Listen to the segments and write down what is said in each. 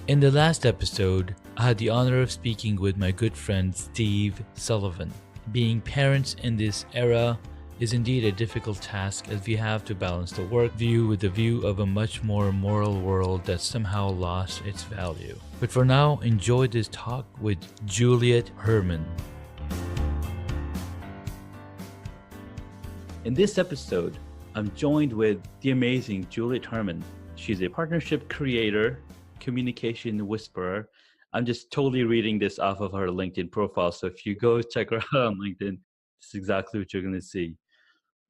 In the last episode, I had the honor of speaking with my good friend Steve Sullivan. Being parents in this era is indeed a difficult task, as we have to balance the work view with the view of a much more moral world that somehow lost its value. But for now, enjoy this talk with Juliet Herman. In this episode, I'm joined with the amazing Juliet Herman. She's a partnership creator, communication whisperer. I'm just totally reading this off of her LinkedIn profile. So if you go check her out on LinkedIn, this is exactly what you're going to see.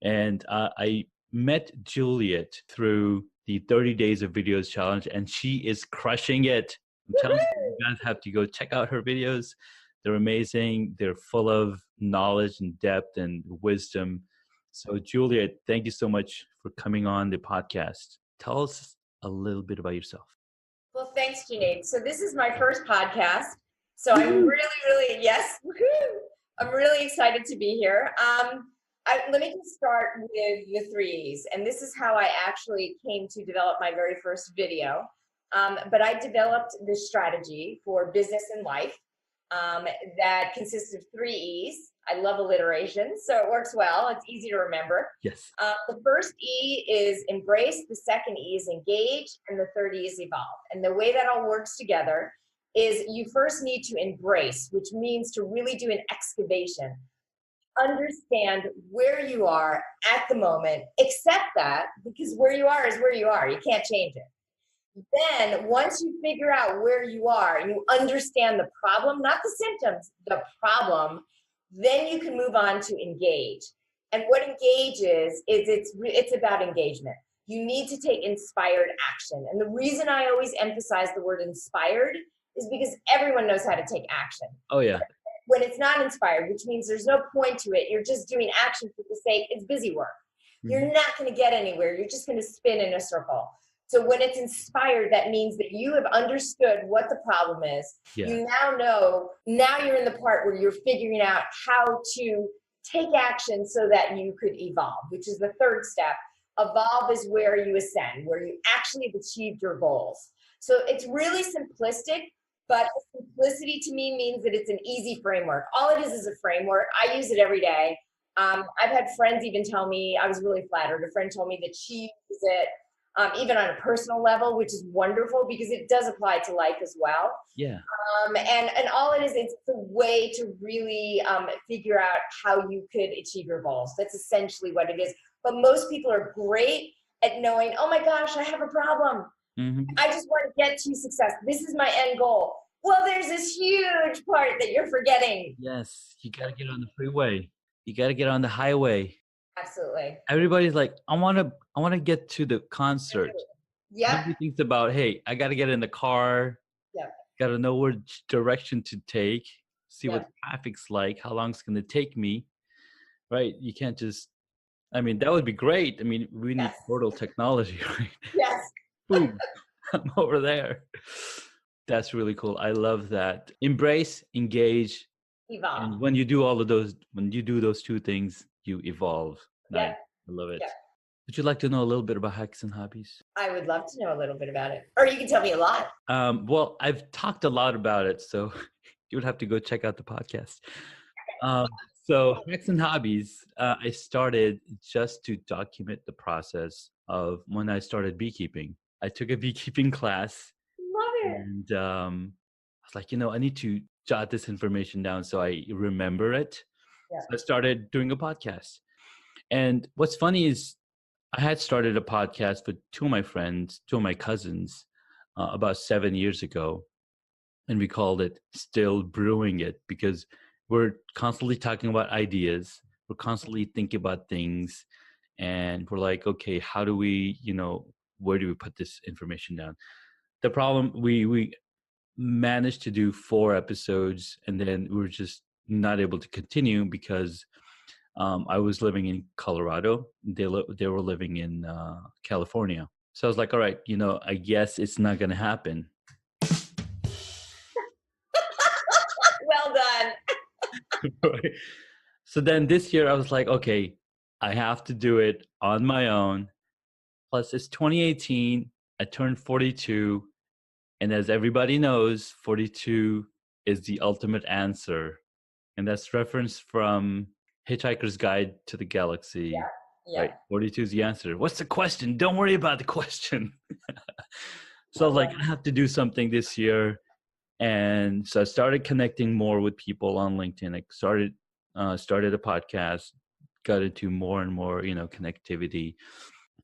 And I met Juliet through the 30 Days of Videos challenge, and she is crushing it. I'm telling you, you guys have to go check out her videos. They're amazing. They're full of knowledge and depth and wisdom. So Juliet, thank you so much for coming on the podcast. Tell us a little bit about yourself. Well, thanks, Junaid. So this is my first podcast. So I'm really, yes, I'm really excited to be here. Let me just start with the 3Es. And this is how I actually came to develop my very first video. But I developed this strategy for business and life that consists of 3Es. I love alliteration, so it works well. It's easy to remember. Yes. The first E is embrace, the second E is engage, and the third E is evolve. And the way that all works together is you first need to embrace, which means to really do an excavation. Understand where you are at the moment, accept that, because where you are is where you are. You can't change it. Then once you figure out where you are and you understand the problem, not the symptoms, the problem, then you can move on to engage. And what engage is it's about engagement. You need to take inspired action. And the reason I always emphasize the word inspired is because everyone knows how to take action. Oh, yeah. When it's not inspired, which means there's no point to it, you're just doing action for the sake, it's busy work. You're not going to get anywhere. You're just going to spin in a circle. So when it's inspired, that means that you have understood what the problem is. Yeah. You now know, now you're in the part where you're figuring out how to take action so that you could evolve, which is the third step. Evolve is where you ascend, where you actually have achieved your goals. So it's really simplistic, but simplicity to me means that it's an easy framework. All it is a framework. I use it every day. I've had friends even tell me, I was really flattered. A friend told me that she uses it even on a personal level, which is wonderful because it does apply to life as well. Yeah. And all it is, it's a way to really figure out how you could achieve your goals. That's essentially what it is. But most people are great at knowing, oh my gosh, I have a problem. I just want to get to success. This is my end goal. Well, there's this huge part that you're forgetting. Yes. You got to get on the freeway. You got to get on the highway. Absolutely. Everybody's like, I want to get to the concert. Yeah. Nobody thinks about, hey, I got to get in the car. Yeah. Got to know which direction to take, see what traffic's like, how long it's going to take me, right? You can't just, I mean, that would be great. I mean, we need portal technology, right? Yes. Boom, I'm over there. That's really cool. I love that. Embrace, engage, evolve. And when you do all of those, when you do those two things, you evolve. Yeah. I love it. Yeah. Would you like to know a little bit about hacks and hobbies? I would love to know a little bit about it. Or you can tell me a lot. Well, I've talked a lot about it, so you would have to go check out the podcast. So hacks and hobbies, I started just to document the process of when I started beekeeping. I took a beekeeping class. Love it. And I was like, I need to jot this information down so I remember it. Yeah. So I started doing a podcast. And what's funny is I had started a podcast with two of my cousins, about 7 years ago. And we called it Still Brewing It because we're constantly talking about ideas. We're constantly thinking about things. And we're like, okay, how do we, where do we put this information down? The problem, we managed to do 4 episodes and then we were just not able to continue because I was living in Colorado. They were living in California. So I was like, all right, I guess it's not going to happen. Well done. Right. So then this year I was like, okay, I have to do it on my own. Plus it's 2018. I turned 42. And as everybody knows, 42 is the ultimate answer. And that's referenced from Hitchhiker's Guide to the Galaxy. Yeah. Right. 42 is the answer. What's the question? Don't worry about the question. So like, I have to do something this year. And so I started connecting more with people on LinkedIn. I started a podcast, got into more and more, connectivity.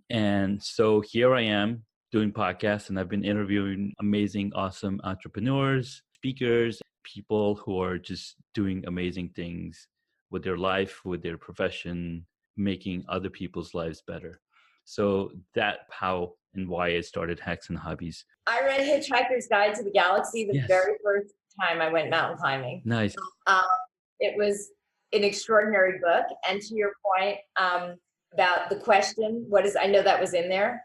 And so here I am doing podcasts, and I've been interviewing amazing, awesome entrepreneurs, speakers, people who are just doing amazing things with their life, with their profession, making other people's lives better. So that's how and why I started Hacks and Hobbies. I read Hitchhiker's Guide to the Galaxy the Yes. very first time I went mountain climbing. Nice. It was an extraordinary book. And to your point about the question, I know that was in there.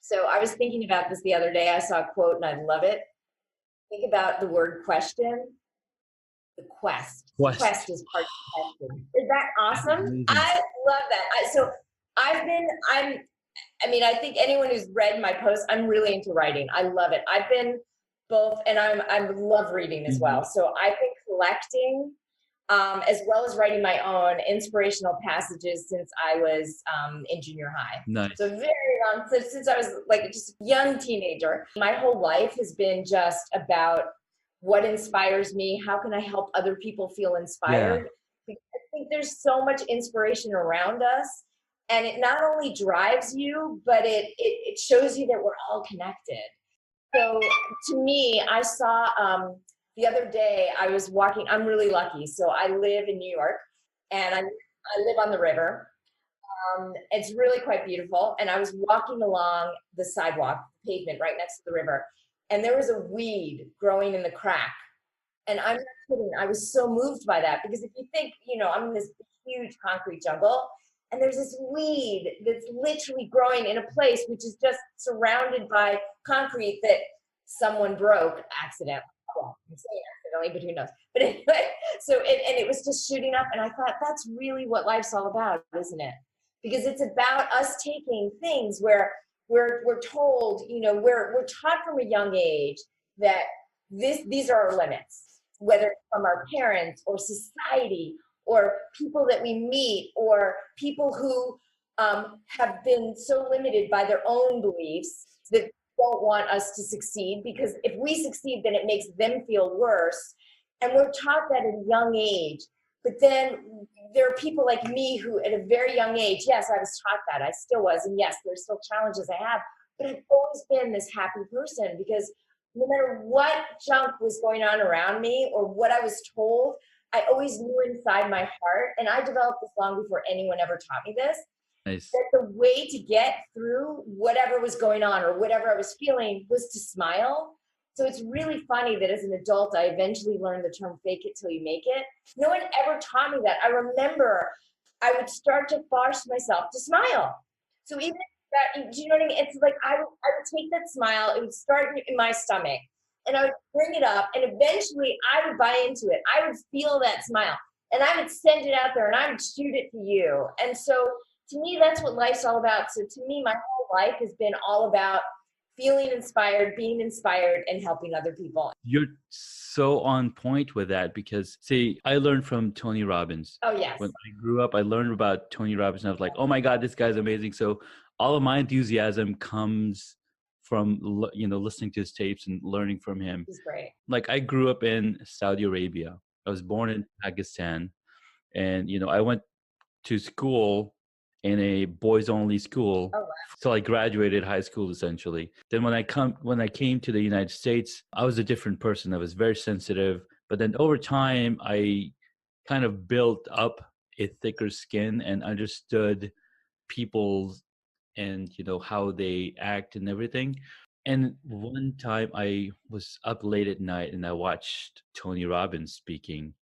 So I was thinking about this the other day. I saw a quote and I love it. Think about the word question. The quest. Quest. The quest is part of the question. Is that awesome? Amazing. I love that. I think anyone who's read my posts, I'm really into writing. I love it. I've been both, and I love reading as well. So I've been collecting, as well as writing my own inspirational passages since I was in junior high. Nice. So very long, since I was like just a young teenager. My whole life has been just about what inspires me. How can I help other people feel inspired? Yeah. I think there's so much inspiration around us. And it not only drives you, but it shows you that we're all connected. So to me, I saw the other day, I was walking, I'm really lucky. So I live in New York and I live on the river. It's really quite beautiful. And I was walking along the sidewalk, pavement right next to the river. And there was a weed growing in the crack. And I'm not kidding, I was so moved by that because if you think, I'm in this huge concrete jungle, and there's this weed that's literally growing in a place which is just surrounded by concrete that someone broke accidentally. Well, I'm saying accidentally, but who knows? But anyway, and it was just shooting up, and I thought that's really what life's all about, isn't it? Because it's about us taking things where we're told, we're taught from a young age that these are our limits, whether it's from our parents or society, or people that we meet, or people who have been so limited by their own beliefs that don't want us to succeed, because if we succeed, then it makes them feel worse. And we're taught that at a young age. But then there are people like me who at a very young age, yes, I was taught that, I still was, and yes, there's still challenges I have, but I've always been this happy person, because no matter what junk was going on around me or what I was told, I always knew inside my heart, and I developed this long before anyone ever taught me this, nice, that the way to get through whatever was going on or whatever I was feeling was to smile. So it's really funny that as an adult, I eventually learned the term fake it till you make it. No one ever taught me that. I remember I would start to force myself to smile. So even that, do you know what I mean? It's like I would take that smile, it would start in my stomach, and I would bring it up, and eventually I would buy into it. I would feel that smile, and I would send it out there, and I would shoot it to you. And so to me, that's what life's all about. So to me, my whole life has been all about feeling inspired, being inspired, and helping other people. You're so on point with that because, see, I learned from Tony Robbins. Oh, yes. When I grew up, I learned about Tony Robbins, and I was like, oh my God, this guy's amazing. So all of my enthusiasm comes from, listening to his tapes and learning from him. He's great. Like, I grew up in Saudi Arabia. I was born in Pakistan. And, I went to school in a boys only school. Oh, wow. So I graduated high school essentially. Then when I came to the United States, I was a different person. I was very sensitive, but then over time I kind of built up a thicker skin and understood people and how they act and everything. And one time I was up late at night and I watched Tony Robbins speaking.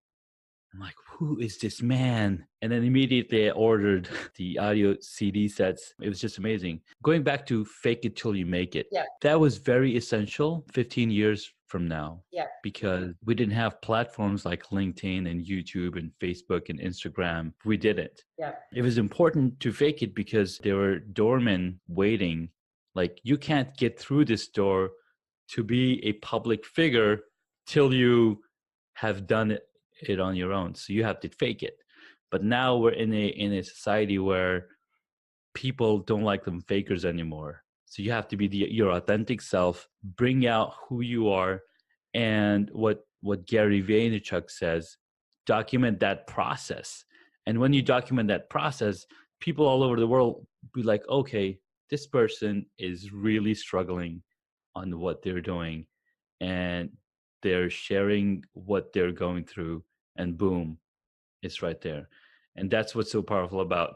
I'm like, who is this man? And then immediately I ordered the audio CD sets. It was just amazing. Going back to fake it till you make it. Yeah. That was very essential 15 years from now. Yeah. Because we didn't have platforms like LinkedIn and YouTube and Facebook and Instagram. We didn't. Yeah. It was important to fake it because there were doormen waiting. Like, you can't get through this door to be a public figure till you have done it on your own. So you have to fake it. But now we're in a society where people don't like them fakers anymore. So you have to be your authentic self, bring out who you are, and what Gary Vaynerchuk says, document that process. And when you document that process, people all over the world be like, okay, this person is really struggling on what they're doing, and they're sharing what they're going through, and boom, it's right there. And that's what's so powerful about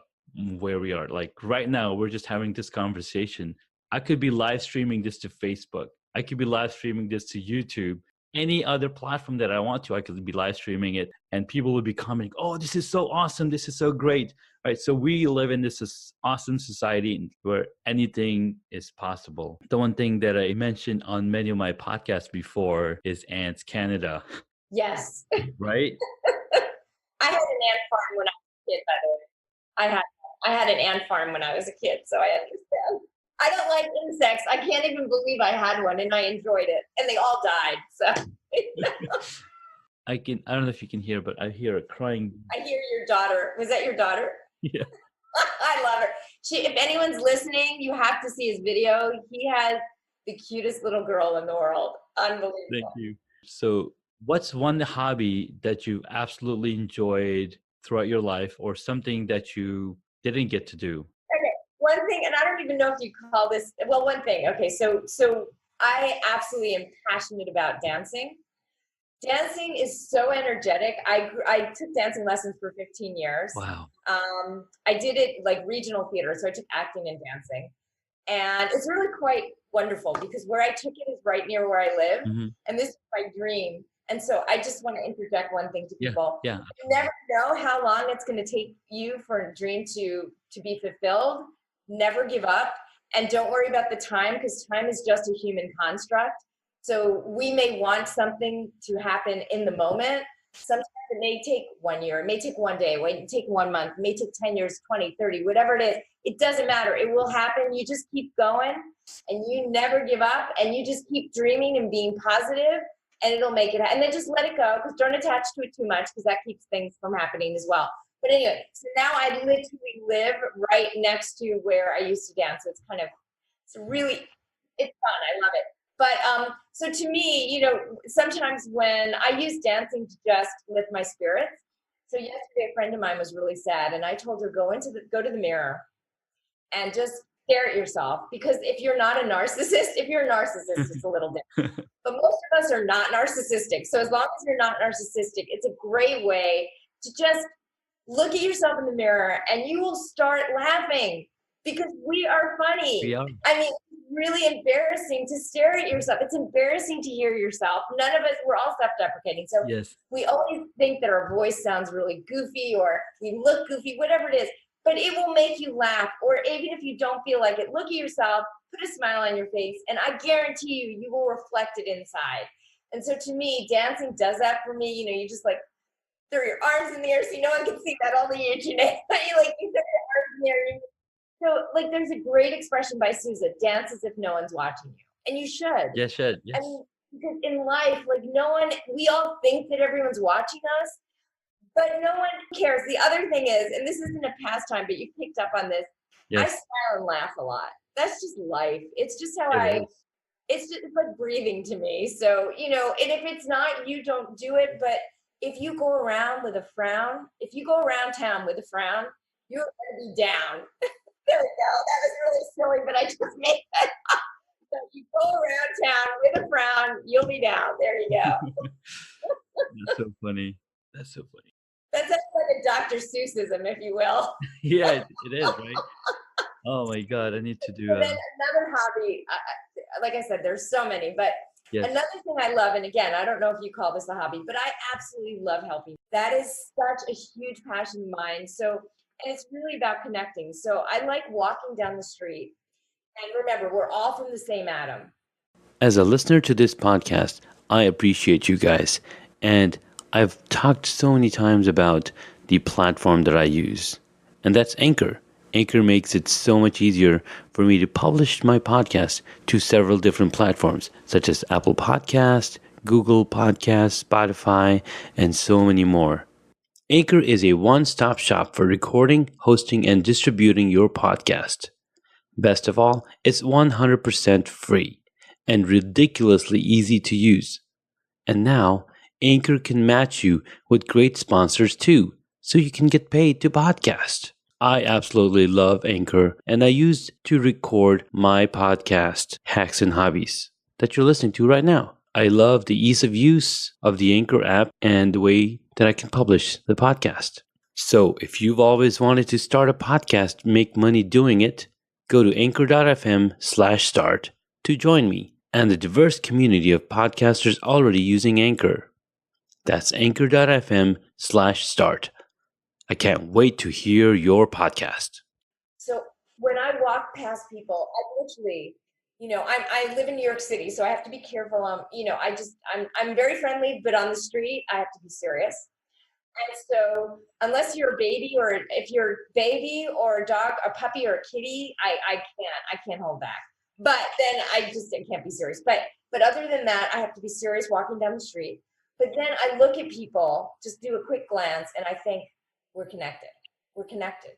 where we are. Like right now, we're just having this conversation. I could be live streaming this to Facebook. I could be live streaming this to YouTube. Any other platform that I want to, I could be live streaming it, and people would be commenting, oh, this is so awesome. This is so great. Right. So we live in this awesome society where anything is possible. The one thing that I mentioned on many of my podcasts before is Ants Canada. Yes. Right? I had an ant farm when I was a kid, by the way. I had an ant farm when I was a kid, so I understand. I don't like insects. I can't even believe I had one, and I enjoyed it. And they all died. So I don't know if you can hear, but I hear a crying. I hear your daughter. Was that your daughter? Yeah. I love her. If anyone's listening, you have to see his video. He has the cutest little girl in the world. Unbelievable. Thank you. So what's one hobby that you absolutely enjoyed throughout your life, or something that you didn't get to do? Okay, one thing, and I don't even know if you call this, well, one thing. Okay, so I absolutely am passionate about dancing. Dancing is so energetic. I took dancing lessons for 15 years. Wow. I did it like regional theater, so I took acting and dancing. And it's really quite wonderful because where I took it is right near where I live. Mm-hmm. And this is my dream. And so I just want to interject one thing to people. Yeah. You never know how long it's going to take you for a dream to be fulfilled. Never give up. And don't worry about the time, because time is just a human construct. So we may want something to happen in the moment. Sometimes it may take 1 year, it may take 1 day, it may take 1 month, it may take 10 years, 20, 30, whatever it is. It doesn't matter. It will happen. You just keep going and you never give up, and you just keep dreaming and being positive, and it'll make it. And then just let it go, because don't attach to it too much, because that keeps things from happening as well. But anyway, so now I literally live right next to where I used to dance. So it's fun. I love it. But so to me, sometimes when I use dancing to just lift my spirits. So yesterday, a friend of mine was really sad, and I told her, go to the mirror and just stare at yourself. Because if you're not a narcissist, it's a little different. But most of us are not narcissistic. So as long as you're not narcissistic, it's a great way to just look at yourself in the mirror, and you will start laughing, because we are funny. We are. I mean, it's really embarrassing to stare at yourself. It's embarrassing to hear yourself. None of us, we're all self-deprecating. So yes. We always think that our voice sounds really goofy, or we look goofy, whatever it is, but it will make you laugh. Or even if you don't feel like it, look at yourself, put a smile on your face, and I guarantee you will reflect it inside. And so to me, dancing does that for me. You just like throw your arms in the air, so no one can see that, only you, Jeanette. You throw your arms in the air. So, like, there's a great expression by Sousa: dance as if no one's watching you. And you should. Yes, should. Yes. I mean, because in life, like, we all think that everyone's watching us, but no one cares. The other thing is, and this isn't a pastime, but you picked up on this, yes. I smile and laugh a lot. That's just life. It's just how it's like breathing to me. So, and if it's not, you don't do it. But if you go around with a frown, if you go around town with a frown, you're going to be down. There we go. That was really silly, but I just made that up. So you go around town with a frown, you'll be down. There you go. That's so funny. That's like a Dr. Seussism, if you will. Yeah, it is, right? Oh my God, I need to do that. Then another hobby, like I said, there's so many, but yes. Another thing I love, and again, I don't know if you call this a hobby, but I absolutely love helping. That is such a huge passion of mine. And it's really about connecting. So I like walking down the street. And remember, we're all from the same atom. As a listener to this podcast, I appreciate you guys. And I've talked so many times about the platform that I use. And that's Anchor. Anchor makes it so much easier for me to publish my podcast to several different platforms, such as Apple Podcast, Google Podcast, Spotify, and so many more. Anchor is a one-stop shop for recording, hosting, and distributing your podcast. Best of all, it's 100% free and ridiculously easy to use. And now, Anchor can match you with great sponsors too, so you can get paid to podcast. I absolutely love Anchor, and I use to record my podcast, Hacks and Hobbies, that you're listening to right now. I love the ease of use of the Anchor app and the way that I can publish the podcast. So, if you've always wanted to start a podcast, make money doing it, go to anchor.fm/start to join me and the diverse community of podcasters already using Anchor. That's anchor.fm/start. I can't wait to hear your podcast. So when I walk past people, I literally, I live in New York City, so I have to be careful. I'm very friendly, but on the street, I have to be serious. And so unless you're a baby, or if you're a baby or a dog, a puppy or a kitty, I can't hold back. But then I can't be serious. But other than that, I have to be serious walking down the street. But then I look at people, just do a quick glance, and I think we're connected. We're connected.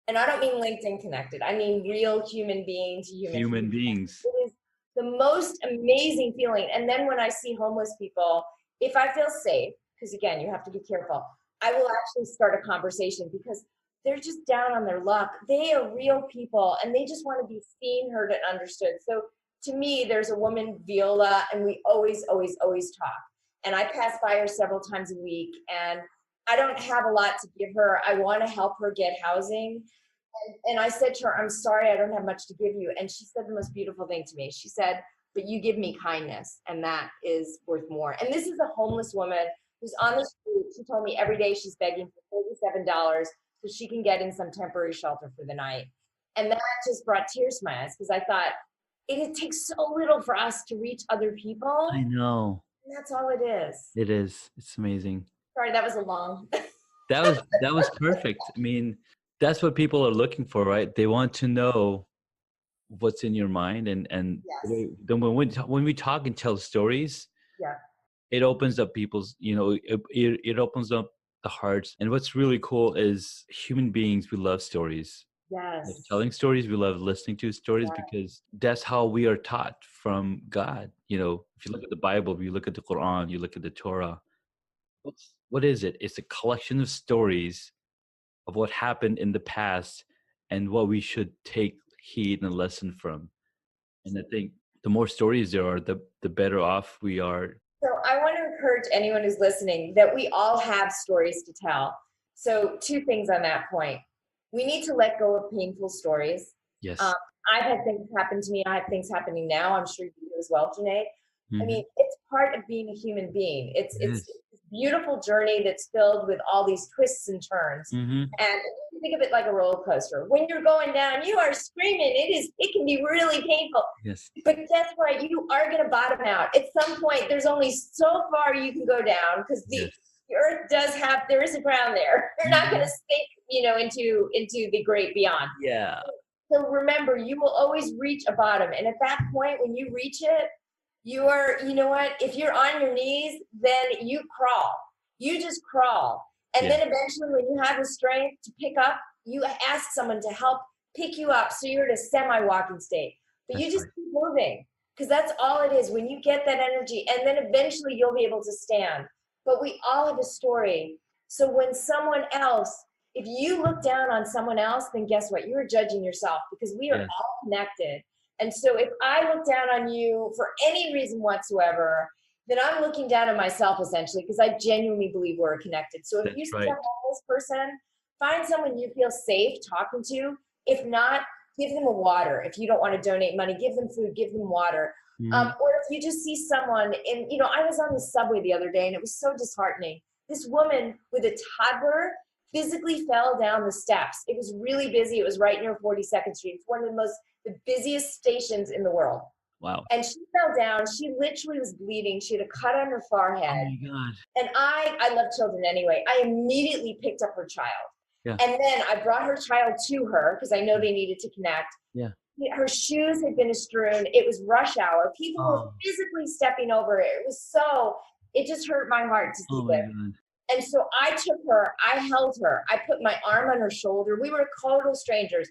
And I don't mean LinkedIn connected. I mean real human being to Human beings. It is the most amazing feeling. And then when I see homeless people, if I feel safe, because again, you have to be careful, I will actually start a conversation because they're just down on their luck. They are real people and they just want to be seen, heard, and understood. So to me, there's a woman, Viola, and we always talk. And I pass by her several times a week, and I don't have a lot to give her. I want to help her get housing. And I said to her, I'm sorry, I don't have much to give you. And she said the most beautiful thing to me. She said, but you give me kindness, and that is worth more. And this is a homeless woman who's on the street. She told me every day she's begging for $47 so she can get in some temporary shelter for the night. And that just brought tears to my eyes because I thought, it takes so little for us to reach other people. I know. And that's all it is. It is. It's amazing. Sorry, that was a long. That was perfect. I mean, that's what people are looking for, right? They want to know what's in your mind, and Yes. then when we talk and tell stories, Yeah. it opens up people's, it opens up the hearts. And what's really cool is human beings, we love stories. Yes. Love telling stories, we love listening to stories, because that's how we are taught from God. If you look at the Bible, you look at the Quran, you look at the Torah, what is it? It's a collection of stories of what happened in the past and what we should take heed and a lesson from. And I think the more stories there are, the better off we are. So I want to encourage anyone who's listening that we all have stories to tell. So 2 things on that point. We need to let go of painful stories. Yes. I've had things happen to me. I have things happening now. I'm sure you do as well, Junaid. Mm-hmm. I mean, it's part of being a human being. It's a beautiful journey that's filled with all these twists and turns. Mm-hmm. And think of it like a roller coaster. When you're going down, you are screaming. It can be really painful. Yes. But guess what? You are going to bottom out. At some point, there's only so far you can go down because the earth there is a ground there. You're not going to sink, into the great beyond. Yeah. So remember, you will always reach a bottom. And at that point, when you reach it, if you're on your knees, then you crawl. You just crawl. And then eventually when you have the strength to pick up, you ask someone to help pick you up so you're in a semi-walking state. But you just keep moving because that's all it is. When you get that energy, and then eventually you'll be able to stand. But we all have a story. So when someone else, if you look down on someone else, then guess what? You're judging yourself because we are all connected. And so if I look down on you for any reason whatsoever, then I'm looking down on myself essentially because I genuinely believe we're connected. So if you see a homeless person, find someone you feel safe talking to. If not, give them a water. If you don't want to donate money, give them food, give them water. Or if you just see someone I was on the subway the other day and it was so disheartening. This woman with a toddler physically fell down the steps. It was really busy. It was right near 42nd Street. It's one of the busiest stations in the world. Wow. And she fell down. She literally was bleeding. She had a cut on her forehead. Oh my God. And I love children anyway. I immediately picked up her child. Yeah. And then I brought her child to her because I know they needed to connect. Yeah. Her shoes had been strewn. It was rush hour. People were Oh. physically stepping over it. It just hurt my heart to see Oh my this. God. And so I took her, I held her, I put my arm on her shoulder. We were total strangers.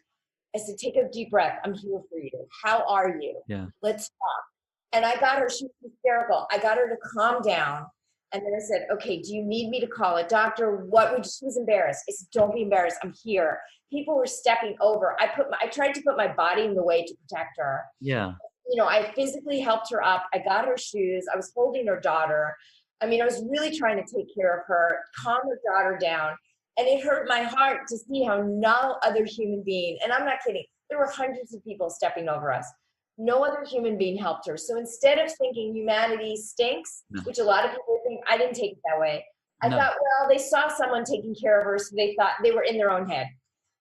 I said, take a deep breath. I'm here for you. How are you? Yeah. Let's talk. And I got her, she was hysterical. I got her to calm down. And then I said, okay, do you need me to call a doctor? She was embarrassed. I said, don't be embarrassed. I'm here. People were stepping over. I tried to put my body in the way to protect her. Yeah. I physically helped her up. I got her shoes. I was holding her daughter. I was really trying to take care of her, calm her daughter down. And it hurt my heart to see how no other human being, and I'm not kidding, there were hundreds of people stepping over us. No other human being helped her. So instead of thinking humanity stinks, which a lot of people think, I didn't take it that way. I thought, well, they saw someone taking care of her, so they thought they were in their own head.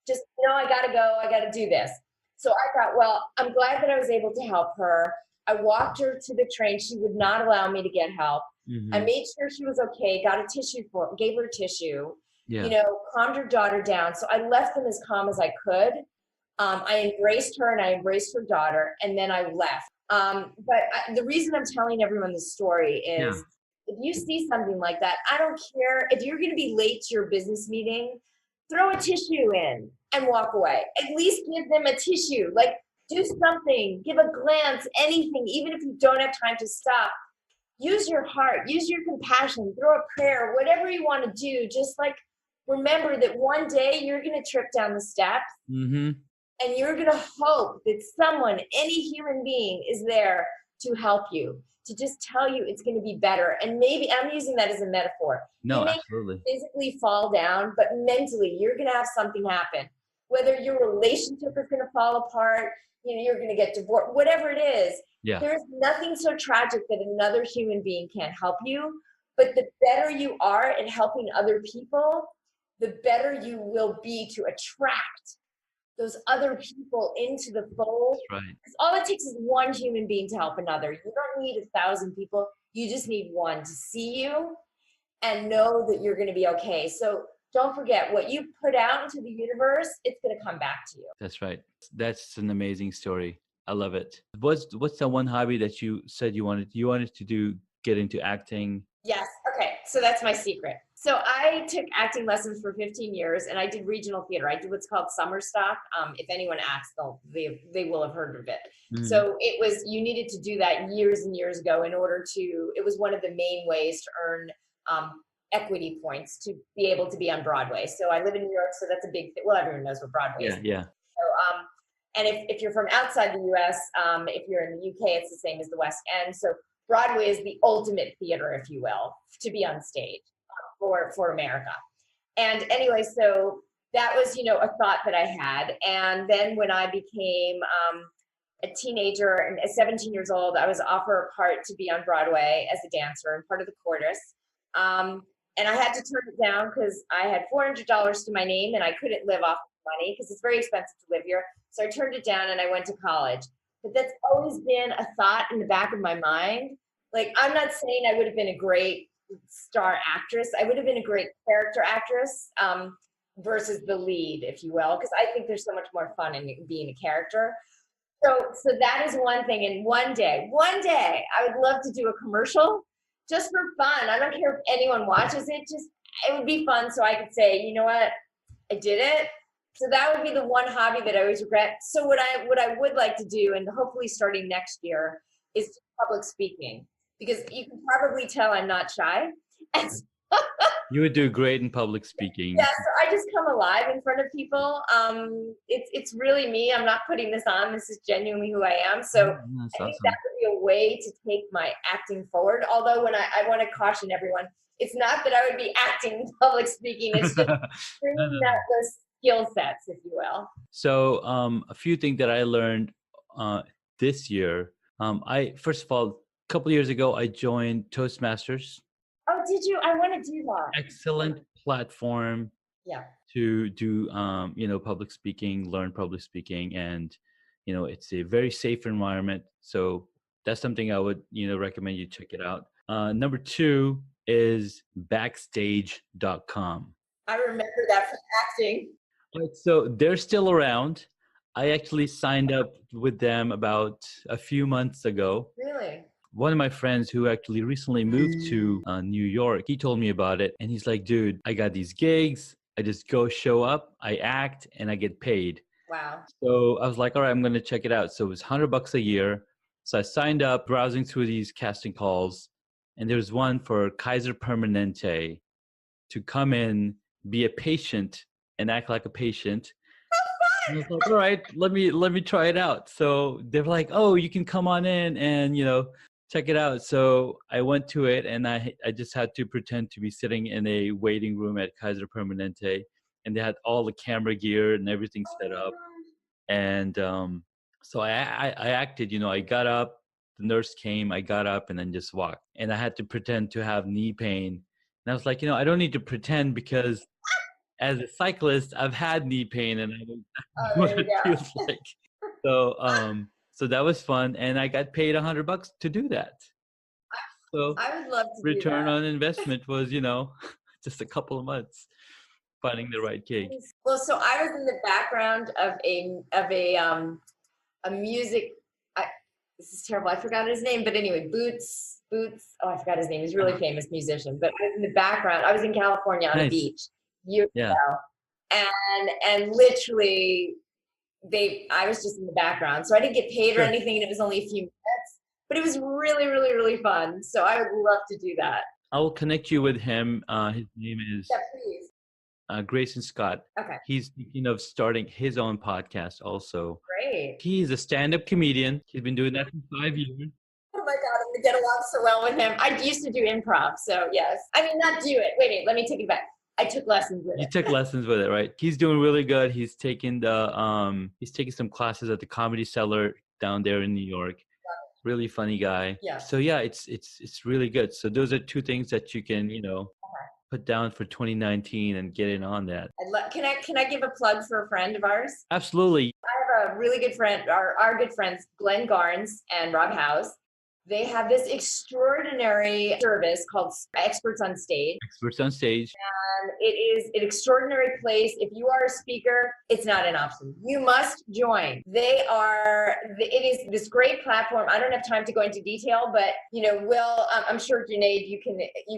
Just, I got to go. I got to do this. So I thought, well, I'm glad that I was able to help her. I walked her to the train. She would not allow me to get help. Mm-hmm. I made sure she was okay, got a tissue gave her tissue, Yeah. Calmed her daughter down. So I left them as calm as I could. I embraced her and I embraced her daughter, and then I left. The reason I'm telling everyone this story is if you see something like that, I don't care if you're going to be late to your business meeting, throw a tissue in and walk away. At least give them a tissue. Like, do something, give a glance, anything, even if you don't have time to stop. Use your heart, use your compassion, throw a prayer, whatever you want to do. Just like remember that one day you're going to trip down the steps. Mm-hmm. And you're going to hope that someone, any human being, is there to help you, to just tell you it's going to be better. And maybe I'm using that as a metaphor. No, you may absolutely. physically fall down, but mentally you're going to have something happen. Whether your relationship is going to fall apart, you're going to get divorced, whatever it is. Yeah. There's nothing so tragic that another human being can't help you. But the better you are at helping other people, the better you will be to attract those other people into the fold. That's right. All it takes is one human being to help another. You don't need 1,000 people. You just need one to see you and know that you're going to be okay. So don't forget, what you put out into the universe, it's going to come back to you. That's right. That's an amazing story. I love it. What's the one hobby that you said you wanted to get into acting? Yes. Okay. So that's my secret. So I took acting lessons for 15 years and I did regional theater. I did what's called summer stock. If anyone asks, they will have heard of it. Mm-hmm. So you needed to do that years and years ago it was one of the main ways to earn equity points to be able to be on Broadway. So I live in New York, so that's a big thing. Well, everyone knows what Broadway is. Yeah. So, and if you're from outside the US, if you're in the UK, it's the same as the West End. So Broadway is the ultimate theater, if you will, to be on stage for America. And anyway, so that was, a thought that I had. And then when I became a teenager and at 17 years old, I was offered a part to be on Broadway as a dancer and part of the chorus. And I had to turn it down because I had $400 to my name and I couldn't live off the money because it's very expensive to live here. So I turned it down and I went to college. But that's always been a thought in the back of my mind. Like, I'm not saying I would have been a great star actress. I would have been a great character actress versus the lead, if you will, because I think there's so much more fun in being a character. So that is one thing. And one day, I would love to do a commercial just for fun. I don't care if anyone watches it. It would be fun so I could say, you know what, I did it. So that would be the one hobby that I always regret. So what I would like to do, and hopefully starting next year, is public speaking. Because you can probably tell I'm not shy. You would do great in public speaking. Yeah, so I just come alive in front of people. It's really me. I'm not putting this on. This is genuinely who I am. So I think that would be a way to take my acting forward. Although when I want to caution everyone, it's not that I would be acting in public speaking. It's just bringing out those skill sets, if you will. So a few things that I learned this year. First of all, a couple of years ago, I joined Toastmasters. Oh, did you? I want to do that. Excellent platform. Yeah. To do, public speaking, learn public speaking, and it's a very safe environment. So that's something I would recommend you check it out. Number 2 is backstage.com. I remember that from acting. Right, so they're still around. I actually signed up with them about a few months ago. Really? One of my friends who actually recently moved to New York, he told me about it. And he's like, dude, I got these gigs. I just go show up, I act, and I get paid. Wow. So I was like, all right, I'm going to check it out. So it was $100 a year. So I signed up, browsing through these casting calls. And there was one for Kaiser Permanente to come in, be a patient, and act like a patient. And I was like, all right, let me try it out. So they're like, oh, you can come on in and check it out. So I went to it, and I just had to pretend to be sitting in a waiting room at Kaiser Permanente, and they had all the camera gear and everything set up. And so I acted. I got up. The nurse came. I got up and then just walked. And I had to pretend to have knee pain. And I was like, I don't need to pretend because as a cyclist, I've had knee pain and I know exactly what it feels like. So that was fun, and I got paid $100 to do that. So I would love to return on investment was, just a couple of months finding the right gig. Well, so I was in the background of a music. This is terrible. I forgot his name, but anyway, Boots. Oh, I forgot his name. He's a really famous musician. But I was in the background. I was in California on a beach years ago, and literally, I was just in the background, so I didn't get paid or anything, and it was only a few minutes. But it was really, really, really fun. So I would love to do that. I will connect you with him. His name is please. Grayson Scott. Okay. He's thinking of starting his own podcast also. Great. He's a stand-up comedian. He's been doing that for 5 years. Oh my God, I'm going to get along so well with him. I used to do improv, so yes. I mean, not do it. Wait, let me take it back. I took lessons with it. You took lessons with it, right? He's doing really good. He's taking some classes at the Comedy Cellar down there in New York. Really funny guy. Yeah. So yeah, it's really good. So those are two things that you can, put down for 2019 and get in on that. Can I give a plug for a friend of ours? Absolutely. I have a really good friend, our good friends, Glenn Garnes and Rob House. They have this extraordinary service called Experts on Stage. Experts on Stage. And it is an extraordinary place. If you are a speaker, it's not an option. You must join. It is this great platform. I don't have time to go into detail, but I'm sure Junaid, you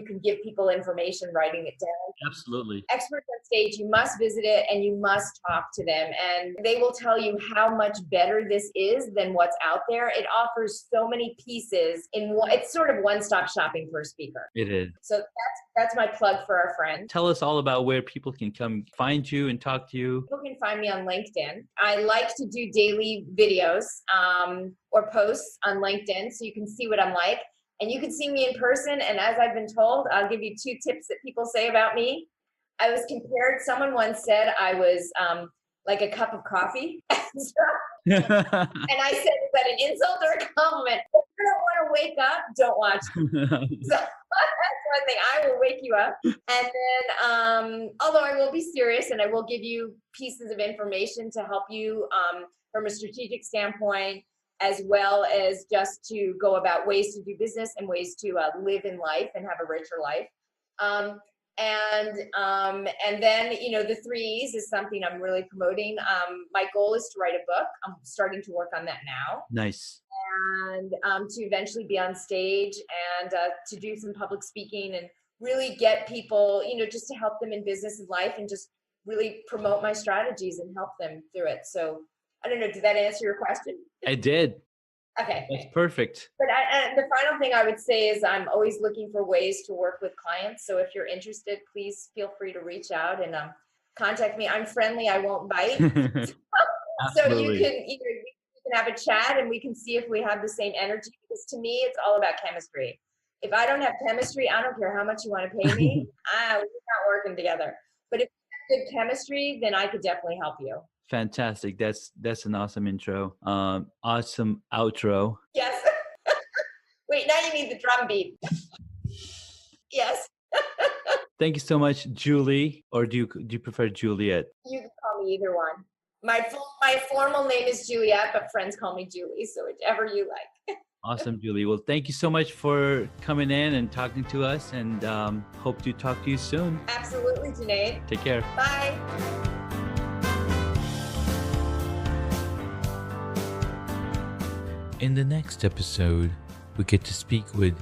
can give people information writing it down. Absolutely. Experts on Stage, you must visit it and you must talk to them, and they will tell you how much better this is than what's out there. It offers so many pieces it's sort of one-stop shopping for a speaker. It is. So that's my plug for our friend. Tell us all about where people can come find you and talk to you. People can find me on LinkedIn. I like to do daily videos or posts on LinkedIn so you can see what I'm like. And you can see me in person. And as I've been told, I'll give you 2 tips that people say about me. I was compared, someone once said I was like a cup of coffee. And I said, is that an insult or a compliment? If you don't want to wake up, don't watch. So that's one thing. I will wake you up. And then, although I will be serious and I will give you pieces of information to help you from a strategic standpoint, as well as just to go about ways to do business and ways to live in life and have a richer life. And then, the 3 E's is something I'm really promoting. My goal is to write a book. I'm starting to work on that now. Nice. And to eventually be on stage and to do some public speaking and really get people, just to help them in business and life and just really promote my strategies and help them through it. So I don't know, did that answer your question? It did. Okay. That's perfect. But the final thing I would say is I'm always looking for ways to work with clients. So if you're interested, please feel free to reach out and contact me. I'm friendly. I won't bite. So you can have a chat and we can see if we have the same energy, because to me, it's all about chemistry. If I don't have chemistry, I don't care how much you want to pay me. We're not working together. But if you have good chemistry, then I could definitely help you. Fantastic. That's an awesome intro. Awesome outro. Yes. Wait, now you need the drum beat. Yes. Thank you so much, Julie. Or do you prefer Juliet? You can call me either one. My formal name is Juliet, but friends call me Julie, so whichever you like. Awesome, Julie. Well, thank you so much for coming in and talking to us, and hope to talk to you soon. Absolutely, Junaid. Take care. Bye. In the next episode, we get to speak with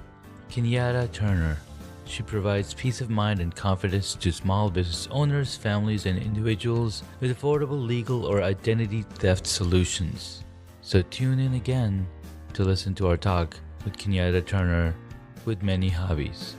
Kenyatta Turner. She provides peace of mind and confidence to small business owners, families, and individuals with affordable legal or identity theft solutions. So tune in again to listen to our talk with Kenyatta Turner with many hobbies.